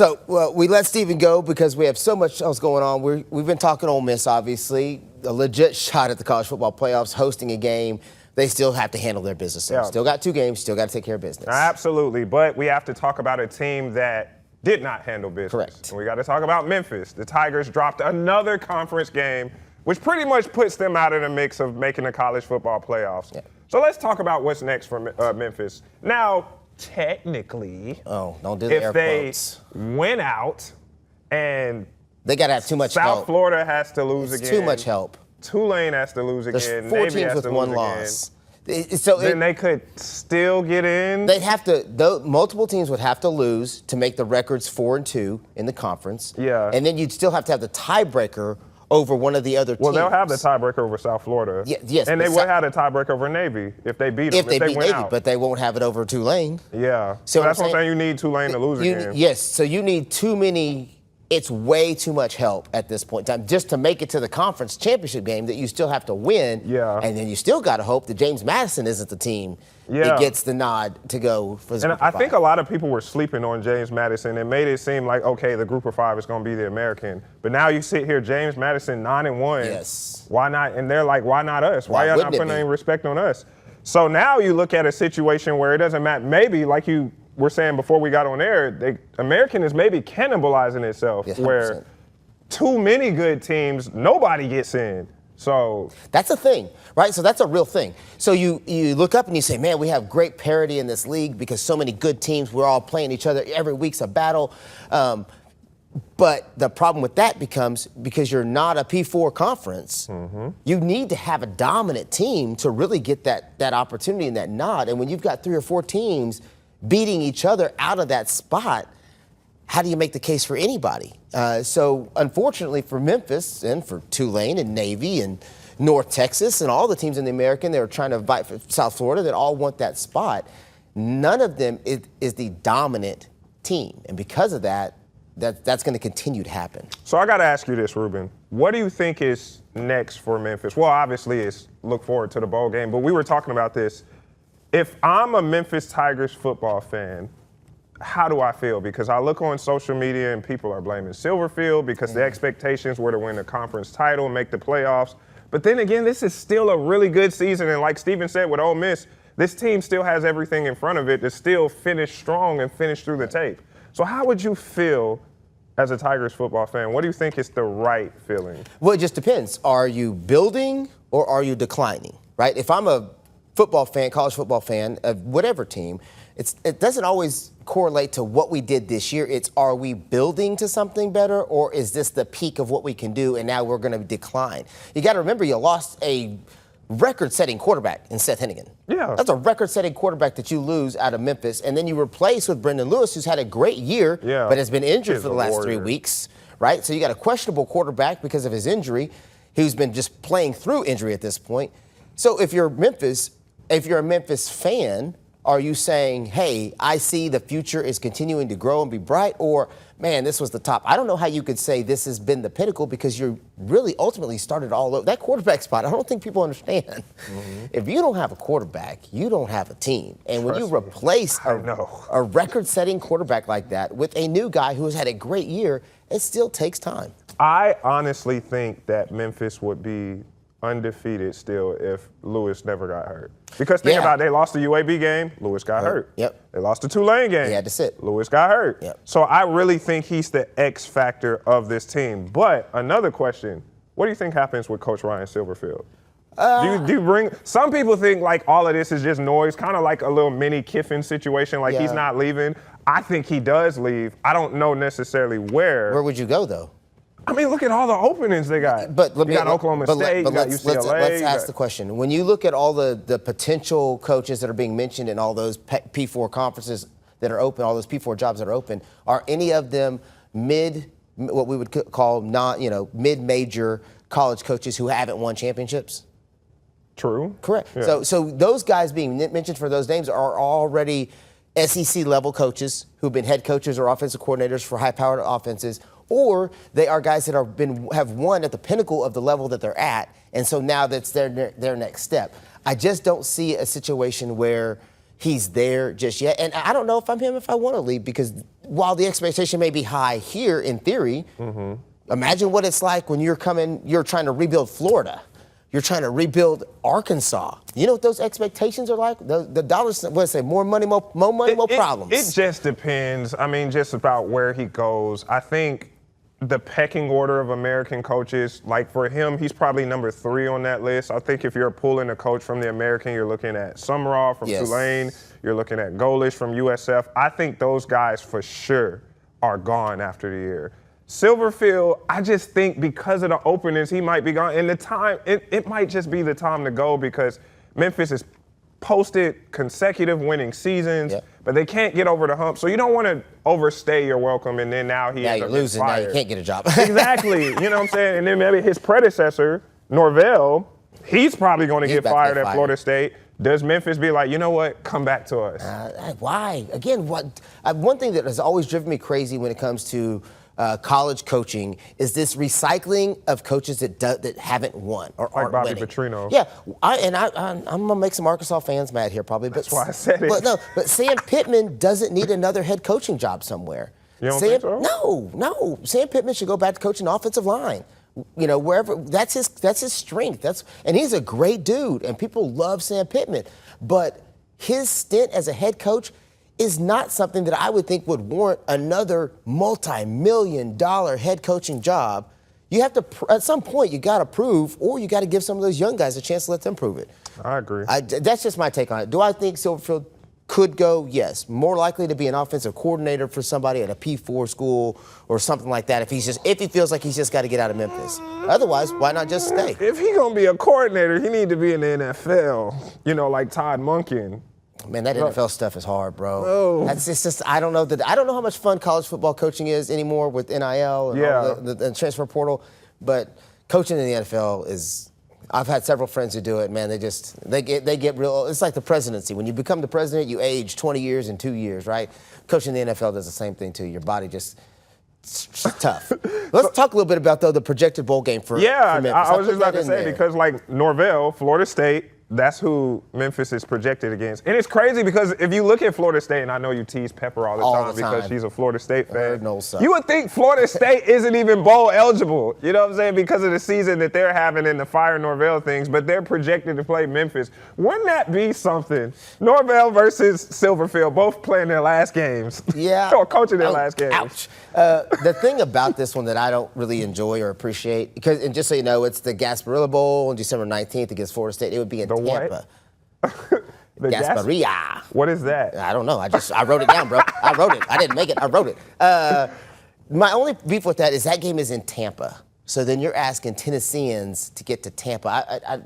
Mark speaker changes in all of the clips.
Speaker 1: So we let Steven go because we have so much else going on. We've been talking Ole Miss, obviously, a legit shot at the college football playoffs, hosting a game. They still have to handle their business. So still got 2 games, still got to take care of business.
Speaker 2: Absolutely, but we have to talk about a team that did not handle business.
Speaker 1: Correct.
Speaker 2: And we got to talk about Memphis. The Tigers dropped another conference game, which pretty much puts them out of the mix of making the college football playoffs. Yeah. So let's talk about what's next for Memphis. Now, technically,
Speaker 1: don't do the
Speaker 2: if
Speaker 1: air quotes.
Speaker 2: They win out and
Speaker 1: they got to have too much help.
Speaker 2: South Florida has to lose again.
Speaker 1: Too much help.
Speaker 2: Tulane has to lose again.
Speaker 1: There's 4
Speaker 2: Navy
Speaker 1: teams
Speaker 2: has
Speaker 1: with
Speaker 2: to
Speaker 1: 1
Speaker 2: lose
Speaker 1: loss.
Speaker 2: Then they could still get in.
Speaker 1: They'd have to. Multiple teams would have to lose to make the records 4-2 in the conference.
Speaker 2: Yeah.
Speaker 1: And then you'd still have to have the tiebreaker over one of the other teams.
Speaker 2: Well, they'll have the tiebreaker over South Florida.
Speaker 1: Yes.
Speaker 2: And they would have the tiebreaker over Navy if they beat them.
Speaker 1: If they beat
Speaker 2: win
Speaker 1: Navy,
Speaker 2: out.
Speaker 1: but they won't have it over Tulane.
Speaker 2: Yeah. So that's what I'm saying. You need Tulane to lose again.
Speaker 1: Yes. So you need too many. It's way too much help at this point in time just to make it to the conference championship game that you still have to win.
Speaker 2: Yeah.
Speaker 1: And then you still got to hope that James Madison isn't the team that gets the nod to go for the
Speaker 2: And I think a lot of people were sleeping on James Madison and made it seem like, okay, the group of 5 is going to be the American. But now you sit here, James Madison 9-1.
Speaker 1: Yes.
Speaker 2: Why not? And they're like, why not us? Why y'all not putting any respect on us? So now you look at a situation where it doesn't matter. Maybe like you were saying before we got on air, American is maybe cannibalizing itself, where too many good teams, nobody gets in. So
Speaker 1: that's a thing, right? So that's a real thing. So you look up and you say, man, we have great parity in this league because so many good teams, we're all playing each other. Every week's a battle. But the problem with that becomes because you're not a P4 conference, you need to have a dominant team to really get that opportunity and that nod. And when you've got 3 or 4 teams beating each other out of that spot, how do you make the case for anybody? So unfortunately for Memphis and for Tulane and Navy and North Texas and all the teams in the American that are trying to fight for South Florida that all want that spot, none of them is the dominant team. And because of that, that's going to continue to happen.
Speaker 2: So I got to ask you this, Ruben. What do you think is next for Memphis? Well, obviously it's look forward to the bowl game, but we were talking about this. If I'm a Memphis Tigers football fan, how do I feel? Because I look on social media and people are blaming Silverfield because the expectations were to win the conference title and make the playoffs. But then again, this is still a really good season. And like Steven said with Ole Miss, this team still has everything in front of it to still finish strong and finish through the tape. So how would you feel as a Tigers football fan? What do you think is the right feeling?
Speaker 1: Well, it just depends. Are you building or are you declining, right? If I'm a football fan, college football fan of whatever team, it doesn't always correlate to what we did this year. It's, are we building to something better, or is this the peak of what we can do and now we're going to decline? You got to remember, you lost a record-setting quarterback in Seth Hennigan.
Speaker 2: Yeah.
Speaker 1: That's a record-setting quarterback that you lose out of Memphis, and then you replace with Brendan Lewis, who's had a great year, but has been injured for the last 3 weeks, right? So you got a questionable quarterback because of his injury, who's been just playing through injury at this point. So if you're a Memphis fan, are you saying, hey, I see the future is continuing to grow and be bright, or, man, this was the top? I don't know how you could say this has been the pinnacle because you really ultimately started all over. That quarterback spot, I don't think people understand. If you don't have a quarterback, you don't have a team. And when you replace a record-setting quarterback like that with a new guy who has had a great year, it still takes time.
Speaker 2: I honestly think that Memphis would be undefeated still if Lewis never got hurt. Because think about it, they lost the UAB game, Lewis got hurt. They lost the Tulane game.
Speaker 1: He had to sit.
Speaker 2: Lewis got hurt. So I really think he's the X factor of this team. But another question, what do you think happens with Coach Ryan Silverfield? Do you bring – some people think like all of this is just noise, kind of like a little mini Kiffin situation, like he's not leaving. I think he does leave. I don't know necessarily where.
Speaker 1: Where would you go, though?
Speaker 2: I mean, look at all the openings they got.
Speaker 1: But
Speaker 2: you got Oklahoma State, you got UCLA.
Speaker 1: Let's ask the question. When you look at all the potential coaches that are being mentioned in all those P4 conferences that are open, all those P4 jobs that are open, are any of them what we would call mid-major college coaches who haven't won championships?
Speaker 2: True.
Speaker 1: Correct. Yeah. So those guys being mentioned for those names are already SEC-level coaches who've been head coaches or offensive coordinators for high-powered offenses, or they are guys that have won at the pinnacle of the level that they're at, and so now that's their next step. I just don't see a situation where he's there just yet. And I don't know if I'm him if I want to leave, because while the expectation may be high here in theory, imagine what it's like when you're trying to rebuild Florida. You're trying to rebuild Arkansas. You know what those expectations are like? The dollars, what I say, more money, more money, more problems.
Speaker 2: It just depends. I mean, just about where he goes. I think the pecking order of American coaches, like for him, he's probably number 3 on that list. I think if you're pulling a coach from the American, you're looking at Summerall from Tulane. You're looking at Golish from USF. I think those guys for sure are gone after the year. Silverfield, I just think because of the openings, he might be gone. And the time, it might just be the time to go, because Memphis has posted consecutive winning seasons, but they can't get over the hump. So you don't want to overstay your welcome, and then now he ends up getting fired.
Speaker 1: Now you can't get a job.
Speaker 2: Exactly. You know what I'm saying? And then maybe his predecessor, Norvell, he's probably going to get fired at Florida State. Does Memphis be like, you know what, come back to us?
Speaker 1: Why? Again, one thing that has always driven me crazy when it comes to college coaching is this recycling of coaches that haven't won or aren't
Speaker 2: Bobby
Speaker 1: winning.
Speaker 2: Petrino.
Speaker 1: Yeah, I'm gonna make some Arkansas fans mad here probably, but
Speaker 2: that's why I said it.
Speaker 1: But Sam Pittman doesn't need another head coaching job somewhere.
Speaker 2: You don't think so?
Speaker 1: No. Sam Pittman should go back to coaching the offensive line. You know, wherever that's his strength. And he's a great dude, and people love Sam Pittman. But his stint as a head coach is not something that I would think would warrant another multi-million-dollar head coaching job. You have to, at some point, you got to prove, or you got to give some of those young guys a chance to let them prove it.
Speaker 2: I agree.
Speaker 1: That's just my take on it. Do I think Silverfield could go? Yes. More likely to be an offensive coordinator for somebody at a P4 school or something like that if he feels like he's just got to get out of Memphis. Otherwise, why not just stay?
Speaker 2: If he's going to be a coordinator, he need to be in the NFL, you know, like Todd Monken.
Speaker 1: Man, that NFL stuff is hard, bro.
Speaker 2: Oh.
Speaker 1: That's just I don't know how much fun college football coaching is anymore with NIL and all the transfer portal, but coaching in the NFL is. I've had several friends who do it. Man, they get real. It's like the presidency. When you become the president, you age 20 years in 2 years, right? Coaching in the NFL does the same thing too. Your body it's tough. Let's talk a little bit about the projected bowl game for Memphis.
Speaker 2: I was just about to say, because like Norvell, Florida State. That's who Memphis is projected against. And it's crazy because if you look at Florida State, and I know you tease Pepper all the time because she's a Florida State fan, you would think Florida State isn't even bowl eligible, you know what I'm saying, because of the season that they're having and the Fire Norvell things, but they're projected to play Memphis. Wouldn't that be something? Norvell versus Silverfield, both playing their last games.
Speaker 1: Yeah.
Speaker 2: Or coaching their last games.
Speaker 1: Ouch. The thing about this one that I don't really enjoy or appreciate, and just so you know, it's the Gasparilla Bowl on December 19th against Florida State. It would be in Tampa.
Speaker 2: The
Speaker 1: Gasparilla.
Speaker 2: What is that?
Speaker 1: I don't know. I wrote it down, bro. I wrote it. I didn't make it. I wrote it. My only beef with that is that game is in Tampa. So then you're asking Tennesseans to get to Tampa.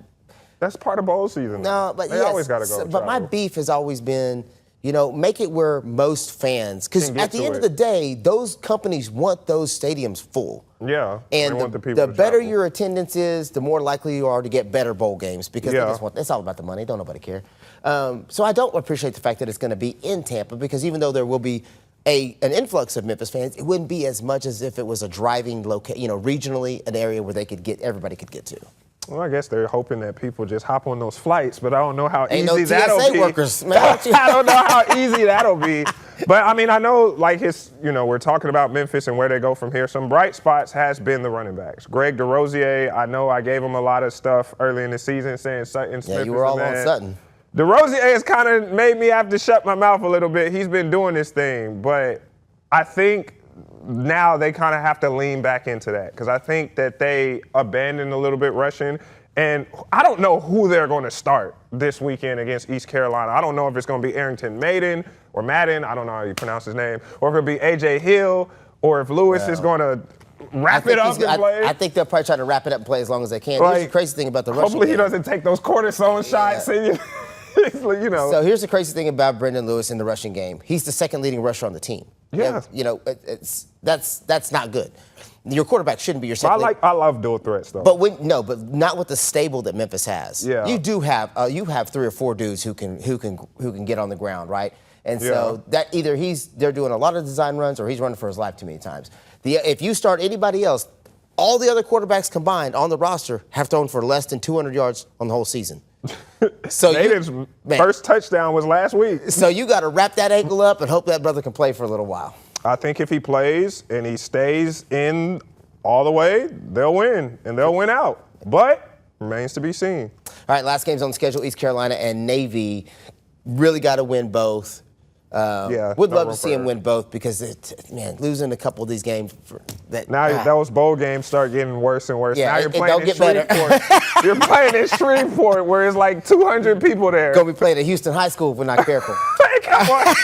Speaker 2: That's part of bowl season.
Speaker 1: No, but
Speaker 2: they always got to go.
Speaker 1: But my beef has always been, make it where most fans, because at the end of the day, those companies want those stadiums full.
Speaker 2: Yeah.
Speaker 1: And the better your attendance is, the more likely you are to get better bowl games, because it's all about the money. Don't nobody care. So I don't appreciate the fact that it's going to be in Tampa, because even though there will be an influx of Memphis fans, it wouldn't be as much as if it was a driving location, regionally, an area where everybody could get to.
Speaker 2: Well, I guess they're hoping that people just hop on those flights, but I don't know how easy
Speaker 1: that'll
Speaker 2: be.
Speaker 1: Workers, man.
Speaker 2: I don't know how easy that'll be. But, I mean, I know, like, we're talking about Memphis and where they go from here. Some bright spots has been the running backs. Greg DeRosier, I know I gave him a lot of stuff early in the season saying Sutton Smith.
Speaker 1: Yeah, you were all on Sutton.
Speaker 2: DeRosier has kind of made me have to shut my mouth a little bit. He's been doing this thing, but I think now they kind of have to lean back into that, because I think that they abandoned a little bit rushing. And I don't know who they're going to start this weekend against East Carolina. I don't know if it's going to be Arrington Madden or Madden. I don't know how you pronounce his name. Or if it'll be A.J. Hill, or if Lewis is going to wrap it up and play.
Speaker 1: I think they'll probably try to wrap it up and play as long as they can. Here's the crazy thing about the rushing
Speaker 2: hopefully he doesn't take those cortisone shots. And
Speaker 1: So here's the crazy thing about Brendan Lewis in the rushing game. He's the second leading rusher on the team.
Speaker 2: Yeah.
Speaker 1: That's not good. Your quarterback shouldn't be your second.
Speaker 2: I love dual threats though.
Speaker 1: But not with the stable that Memphis has.
Speaker 2: Yeah.
Speaker 1: You do have 3 or 4 dudes who can get on the ground, right? And so that either they're doing a lot of design runs or he's running for his life too many times. If you start anybody else, all the other quarterbacks combined on the roster have thrown for less than 200 yards on the whole season. So
Speaker 2: Nathan's first touchdown was last week.
Speaker 1: So you got to wrap that ankle up and hope that brother can play for a little while.
Speaker 2: I think if he plays and he stays in all the way, they'll win and they'll win out. But remains to be seen.
Speaker 1: All right, last game's on the schedule. East Carolina and Navy really got to win both. Would love to see him win both because, losing a couple of these games.
Speaker 2: Those bowl games start getting worse and worse.
Speaker 1: Yeah,
Speaker 2: now you're playing in
Speaker 1: Shreveport.
Speaker 2: You're playing in Shreveport where it's like 200 people there.
Speaker 1: Going to be playing at Houston High School if we're not careful.
Speaker 2: Come on.